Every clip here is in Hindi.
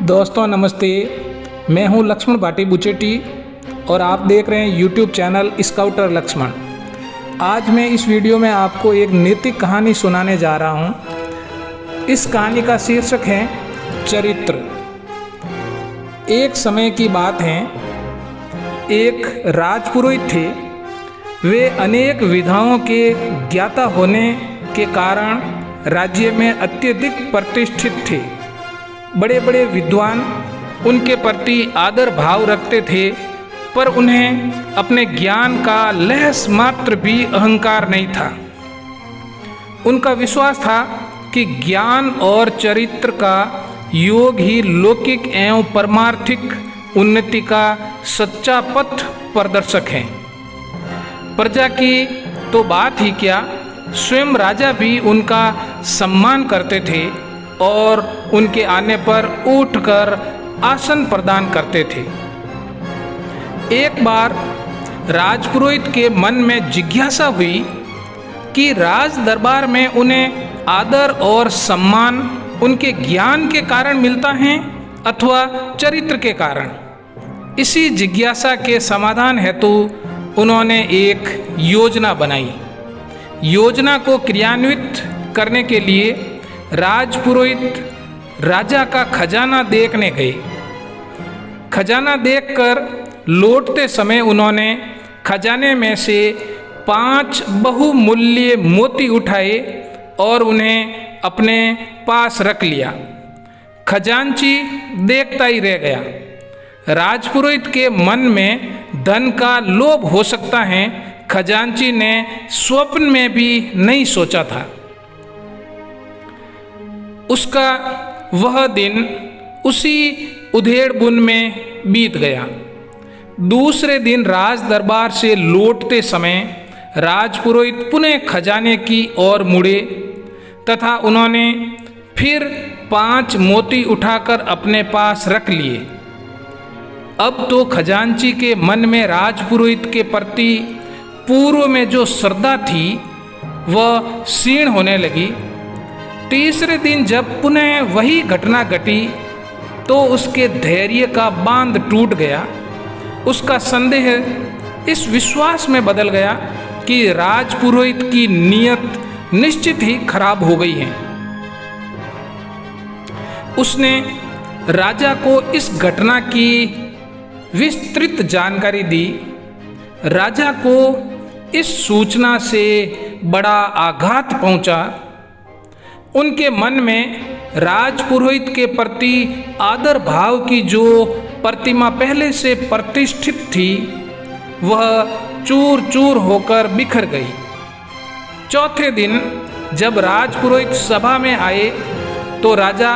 दोस्तों नमस्ते, मैं हूं लक्ष्मण भाटी बुचेटी और आप देख रहे हैं यूट्यूब चैनल स्काउटर लक्ष्मण। आज मैं इस वीडियो में आपको एक नैतिक कहानी सुनाने जा रहा हूं। इस कहानी का शीर्षक है चरित्र। एक समय की बात है, एक राजपुरोहित थे। वे अनेक विधाओं के ज्ञाता होने के कारण राज्य में अत्यधिक प्रतिष्ठित थे। बड़े बड़े विद्वान उनके प्रति आदर भाव रखते थे, पर उन्हें अपने ज्ञान का लहस मात्र भी अहंकार नहीं था। उनका विश्वास था कि ज्ञान और चरित्र का योग ही लौकिक एवं परमार्थिक उन्नति का सच्चा पथ प्रदर्शक है। प्रजा की तो बात ही क्या, स्वयं राजा भी उनका सम्मान करते थे और उनके आने पर उठकर आसन प्रदान करते थे। एक बार राजपुरोहित के मन में जिज्ञासा हुई कि राज दरबार में उन्हें आदर और सम्मान उनके ज्ञान के कारण मिलता है अथवा चरित्र के कारण। इसी जिज्ञासा के समाधान हेतु उन्होंने एक योजना बनाई। योजना को क्रियान्वित करने के लिए राजपुरोहित राजा का खजाना देखने गए। खजाना देखकर लौटते समय उन्होंने खजाने में से 5 बहुमूल्य मोती उठाए और उन्हें अपने पास रख लिया। खजांची देखता ही रह गया। राजपुरोहित के मन में धन का लोभ हो सकता है, खजांची ने स्वप्न में भी नहीं सोचा था। उसका वह दिन उसी उधेड़-बुन में बीत गया। दूसरे दिन राज दरबार से लौटते समय राजपुरोहित पुनः खजाने की ओर मुड़े तथा उन्होंने फिर 5 मोती उठाकर अपने पास रख लिए। अब तो खजांची के मन में राजपुरोहित के प्रति पूर्व में जो श्रद्धा थी वह क्षीण होने लगी। तीसरे दिन जब पुनः वही घटना घटी तो उसके धैर्य का बांध टूट गया। उसका संदेह इस विश्वास में बदल गया कि राजपुरोहित की नीयत निश्चित ही खराब हो गई है। उसने राजा को इस घटना की विस्तृत जानकारी दी। राजा को इस सूचना से बड़ा आघात पहुंचा। उनके मन में राजपुरोहित के प्रति आदर भाव की जो प्रतिमा पहले से प्रतिष्ठित थी वह चूर चूर होकर बिखर गई। चौथे दिन जब राजपुरोहित सभा में आए तो राजा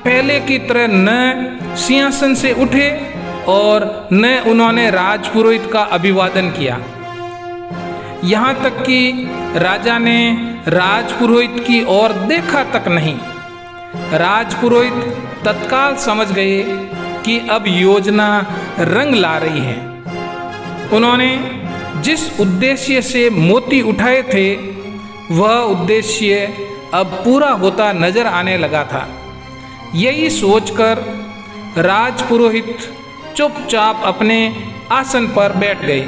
पहले की तरह न सिंहासन से उठे और न उन्होंने राजपुरोहित का अभिवादन किया। यहाँ तक कि राजा ने राजपुरोहित की ओर देखा तक नहीं। राजपुरोहित तत्काल समझ गए कि अब योजना रंग ला रही है। उन्होंने जिस उद्देश्य से मोती उठाए थे वह उद्देश्य अब पूरा होता नजर आने लगा था। यही सोचकर राजपुरोहित चुपचाप अपने आसन पर बैठ गए।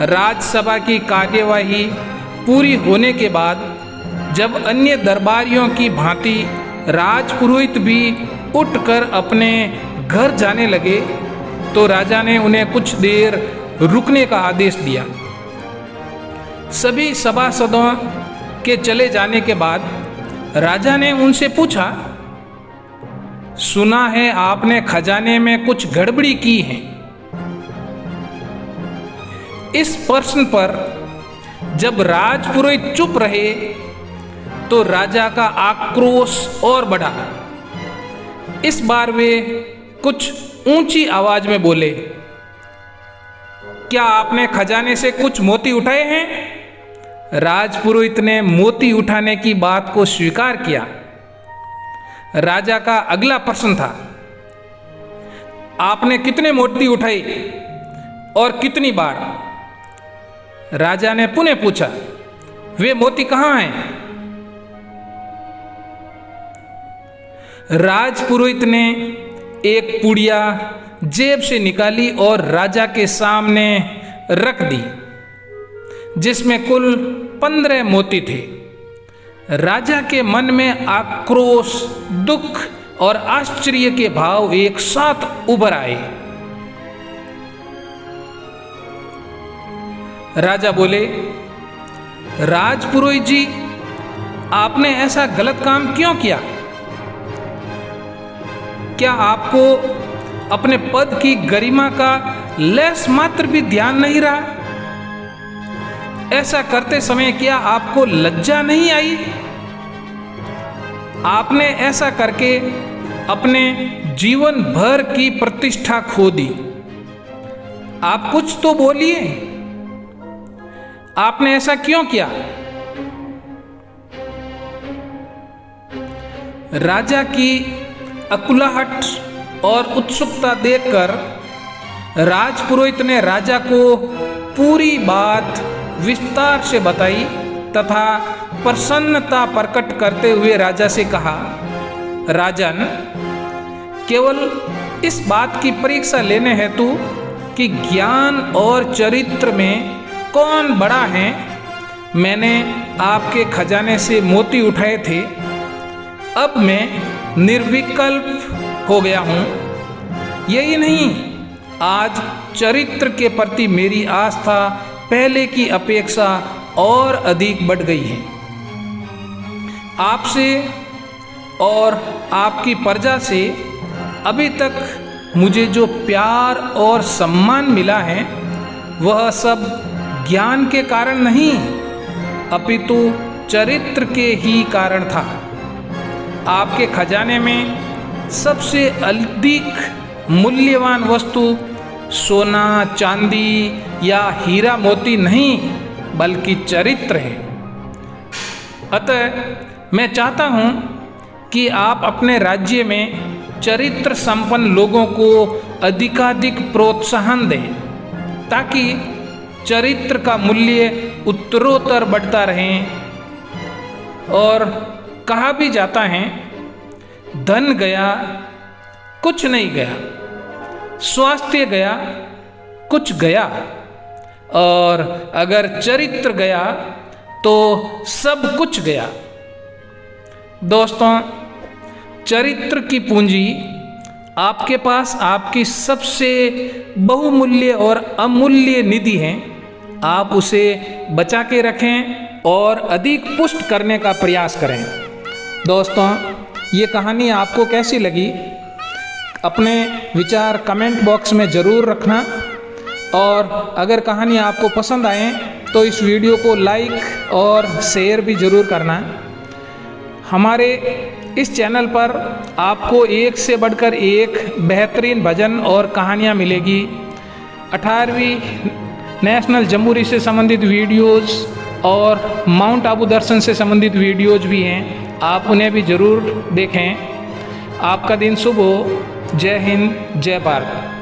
राजसभा की कार्यवाही पूरी होने के बाद जब अन्य दरबारियों की भांति राजपुरोहित भी उठकर अपने घर जाने लगे तो राजा ने उन्हें कुछ देर रुकने का आदेश दिया। सभी सभासदों के चले जाने के बाद राजा ने उनसे पूछा, सुना है आपने खजाने में कुछ गड़बड़ी की है। इस प्रश्न पर जब राजपुरोहित चुप रहे तो राजा का आक्रोश और बढ़ा। इस बार वे कुछ ऊंची आवाज में बोले, क्या आपने खजाने से कुछ मोती उठाए हैं? राजपुरोहित ने मोती उठाने की बात को स्वीकार किया। राजा का अगला प्रश्न था, आपने कितने मोती उठाए और कितनी बार? राजा ने पुनः पूछा, वे मोती कहाँ हैं? राजपुरोहित ने एक पुड़िया जेब से निकाली और राजा के सामने रख दी, जिसमें कुल 15 मोती थे। राजा के मन में आक्रोश, दुख और आश्चर्य के भाव एक साथ उभर आए। राजा बोले, राजपुरोहित जी, आपने ऐसा गलत काम क्यों किया? क्या आपको अपने पद की गरिमा का लेस मात्र भी ध्यान नहीं रहा? ऐसा करते समय क्या आपको लज्जा नहीं आई? आपने ऐसा करके अपने जीवन भर की प्रतिष्ठा खो दी। आप कुछ तो बोलिए, आपने ऐसा क्यों किया? राजा की अकुलाहट और उत्सुकता देखकर राजपुरोहित ने राजा को पूरी बात विस्तार से बताई तथा प्रसन्नता प्रकट करते हुए राजा से कहा, राजन, केवल इस बात की परीक्षा लेने हेतु कि ज्ञान और चरित्र में कौन बड़ा है, मैंने आपके खजाने से मोती उठाए थे। अब मैं निर्विकल्प हो गया हूँ। यही नहीं, आज चरित्र के प्रति मेरी आस्था पहले की अपेक्षा और अधिक बढ़ गई है। आपसे और आपकी प्रजा से अभी तक मुझे जो प्यार और सम्मान मिला है, वह सब ज्ञान के कारण नहीं, अपितु चरित्र के ही कारण था। आपके खजाने में सबसे अधिक मूल्यवान वस्तु सोना, चांदी या हीरा मोती नहीं, बल्कि चरित्र है। अतः मैं चाहता हूँ कि आप अपने राज्य में चरित्र संपन्न लोगों को अधिकाधिक प्रोत्साहन दें, ताकि चरित्र का मूल्य उत्तरोत्तर बढ़ता रहे। और कहा भी जाता है, धन गया कुछ नहीं गया, स्वास्थ्य गया कुछ गया, और अगर चरित्र गया तो सब कुछ गया। दोस्तों, चरित्र की पूंजी आपके पास आपकी सबसे बहुमूल्य और अमूल्य निधि है। आप उसे बचा के रखें और अधिक पुष्ट करने का प्रयास करें। दोस्तों, ये कहानी आपको कैसी लगी? अपने विचार कमेंट बॉक्स में ज़रूर रखना, और अगर कहानी आपको पसंद आए तो इस वीडियो को लाइक और शेयर भी ज़रूर करना। हमारे इस चैनल पर आपको एक से बढ़कर एक बेहतरीन भजन और कहानियाँ मिलेगी। 18वीं नेशनल जम्बूरी से संबंधित वीडियोज़ और माउंट आबू दर्शन से संबंधित वीडियोज़ भी हैं, आप उन्हें भी ज़रूर देखें। आपका दिन शुभ हो। जय हिंद, जय भारत।